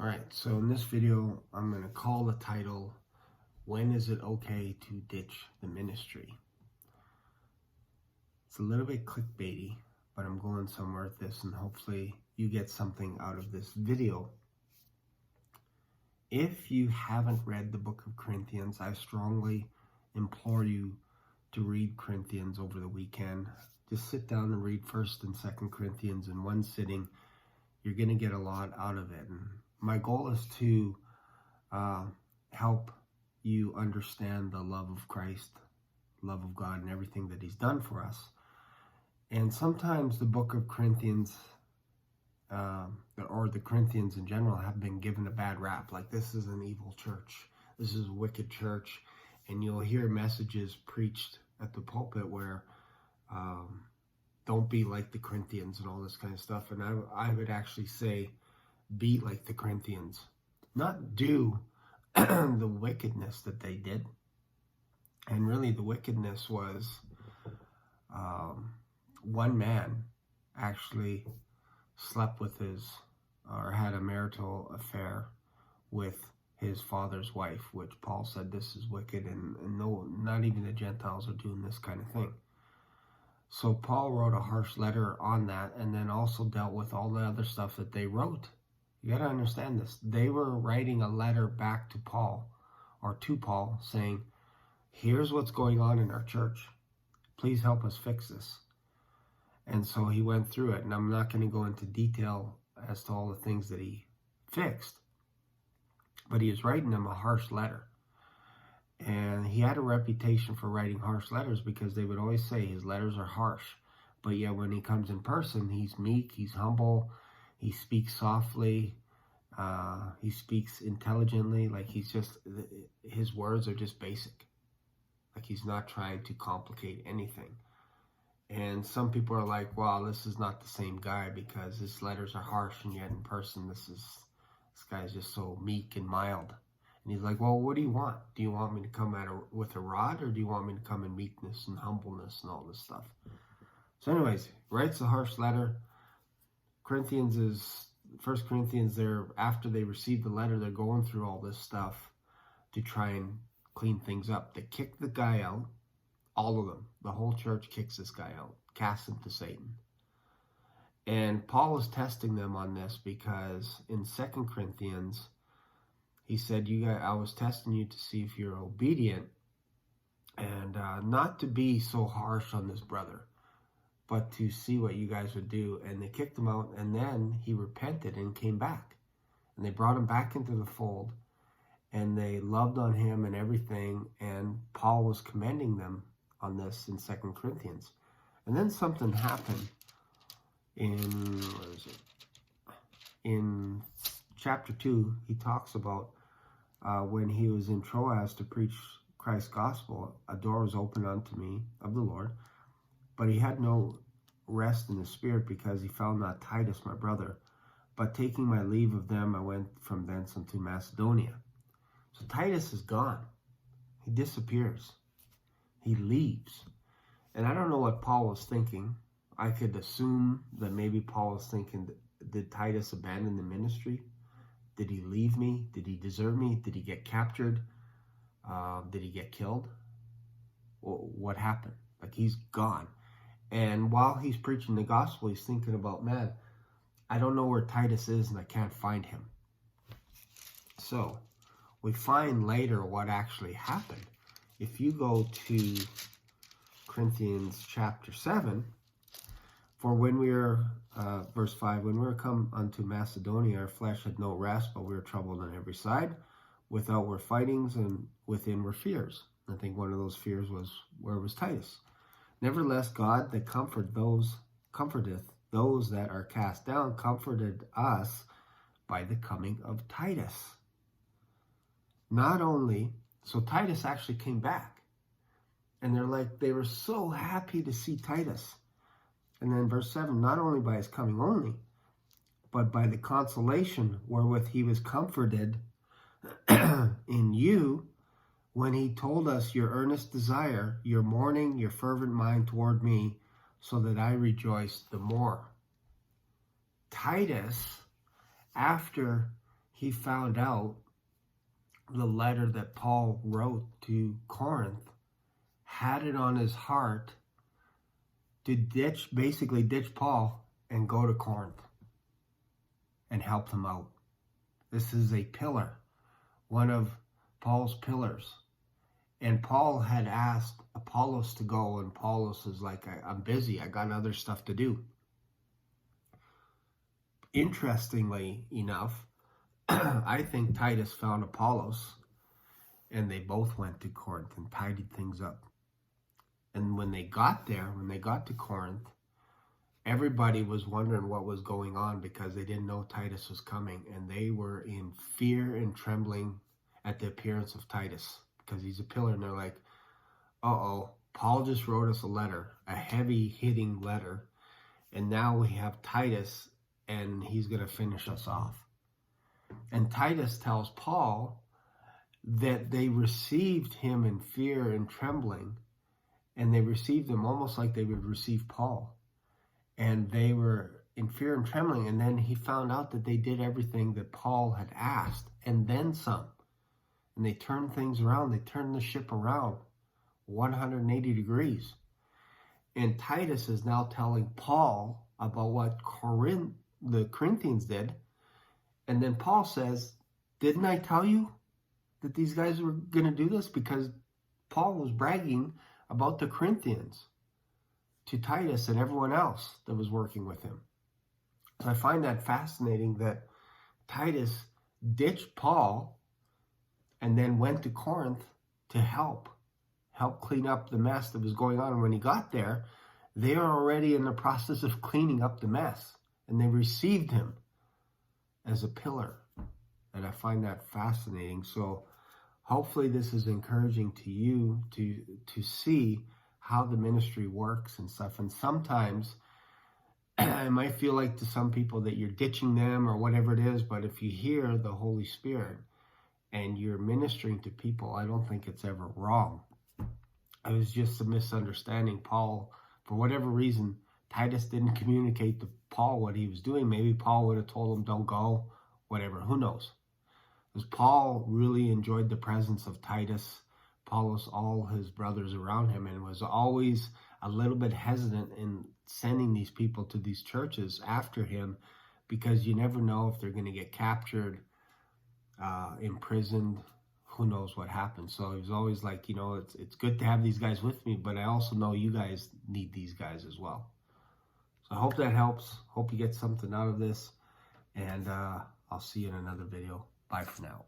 Alright, so in this video, I'm going to call the title, When is it okay to ditch the ministry? It's a little bit clickbaity, but I'm going somewhere with this, and hopefully you get something out of this video. If you haven't read the book of Corinthians, I strongly implore you to read Corinthians over the weekend. Just sit down and read 1st and 2nd Corinthians in one sitting. You're going to get a lot out of it. And my goal is to help you understand the love of Christ, love of God, and everything that He's done for us. And sometimes the book of Corinthians, or the Corinthians in general, have been given a bad rap. Like, this is an evil church. This is a wicked church. And you'll hear messages preached at the pulpit where don't be like the Corinthians and all this kind of stuff. And I would actually say, be like the Corinthians. Not do the wickedness that they did. And really the wickedness was one man actually slept with or had a marital affair with his father's wife, which Paul said this is wicked, and no, not even the Gentiles are doing this kind of thing. So Paul wrote a harsh letter on that, and then also dealt with all the other stuff that they wrote. You got to understand this. They were writing a letter back to Paul, or to Paul, saying, here's what's going on in our church. Please help us fix this. And so he went through it, and I'm not going to go into detail as to all the things that he fixed, but he was writing them a harsh letter. And he had a reputation for writing harsh letters because they would always say his letters are harsh. But yet when he comes in person, he's meek, he's humble, he speaks softly, he speaks intelligently. Like, his words are just basic. Like, he's not trying to complicate anything. And some people are like, wow, this is not the same guy because his letters are harsh, and yet in person this guy's just so meek and mild. And he's like, well, what do you want? Do you want me to come with a rod, or do you want me to come in meekness and humbleness and all this stuff? So anyways, writes a harsh letter. 1 Corinthians, after they receive the letter, they're going through all this stuff to try and clean things up. They kick the guy out, all of them. The whole church kicks this guy out, casts him to Satan. And Paul is testing them on this because in 2 Corinthians, he said, I was testing you to see if you're obedient, and not to be so harsh on this brother, but to see what you guys would do. And they kicked him out, and then he repented and came back. And they brought him back into the fold, and they loved on him and everything. And Paul was commending them on this in 2 Corinthians. And then something happened in chapter 2. He talks about when he was in Troas to preach Christ's gospel, a door was opened unto me of the Lord, but he had no rest in the spirit because he found not Titus my brother. But taking my leave of them, I went from thence unto Macedonia. So Titus is gone. He disappears. He leaves. And I don't know what Paul was thinking. I could assume that maybe Paul was thinking, did Titus abandon the ministry? Did he leave me? Did he desert me? Did he get captured? Did he get killed? What happened? Like, he's gone. And while he's preaching the gospel, he's thinking about, man, I don't know where Titus is and I can't find him. So we find later what actually happened. If you go to Corinthians chapter 7, for when we were, verse 5, when we were come unto Macedonia, our flesh had no rest, but we were troubled on every side. Without were fightings, and within were fears. I think one of those fears was, where was Titus? Nevertheless, God that comforteth those that are cast down, comforted us by the coming of Titus. Not only, so Titus actually came back. And they were so happy to see Titus. And then verse 7, not only by his coming only, but by the consolation wherewith he was comforted in you, when he told us your earnest desire, your mourning, your fervent mind toward me, so that I rejoiced the more. Titus, after he found out the letter that Paul wrote to Corinth, had it on his heart to basically ditch Paul and go to Corinth and help them out. This is a pillar, one of Paul's pillars. And Paul had asked Apollos to go, and Apollos is like, I'm busy, I got other stuff to do. Interestingly enough, I think Titus found Apollos, and they both went to Corinth and tidied things up. And when they got there, when they got to Corinth, everybody was wondering what was going on because they didn't know Titus was coming, and they were in fear and trembling at the appearance of Titus because he's a pillar, and they're like, uh-oh, Paul just wrote us a letter, a heavy-hitting letter, and now we have Titus, and he's going to finish us off. And Titus tells Paul that they received him in fear and trembling, and they received him almost like they would receive Paul. And they were in fear and trembling, and then he found out that they did everything that Paul had asked, and then some. And they turned things around. They turned the ship around 180 degrees. And Titus is now telling Paul about what the Corinthians did. And then Paul says, didn't I tell you that these guys were going to do this? Because Paul was bragging about the Corinthians to Titus and everyone else that was working with him. So I find that fascinating that Titus ditched Paul and then went to Corinth to help clean up the mess that was going on. And when he got there, they are already in the process of cleaning up the mess, and they received him as a pillar. And I find that fascinating. So hopefully this is encouraging to you to see how the ministry works and stuff. And sometimes it might feel like to some people that you're ditching them or whatever it is, but if you hear the Holy Spirit and you're ministering to people, I don't think it's ever wrong. It was just a misunderstanding. Paul, for whatever reason, Titus didn't communicate to Paul what he was doing. Maybe Paul would have told him, don't go, whatever, who knows? Because Paul really enjoyed the presence of Titus, Apollos, all his brothers around him, and was always a little bit hesitant in sending these people to these churches after him, because you never know if they're going to get captured, imprisoned, who knows what happens. So he was always like, it's good to have these guys with me, but I also know you guys need these guys as well. So I hope that helps. Hope you get something out of this, and I'll see you in another video. Bye for now.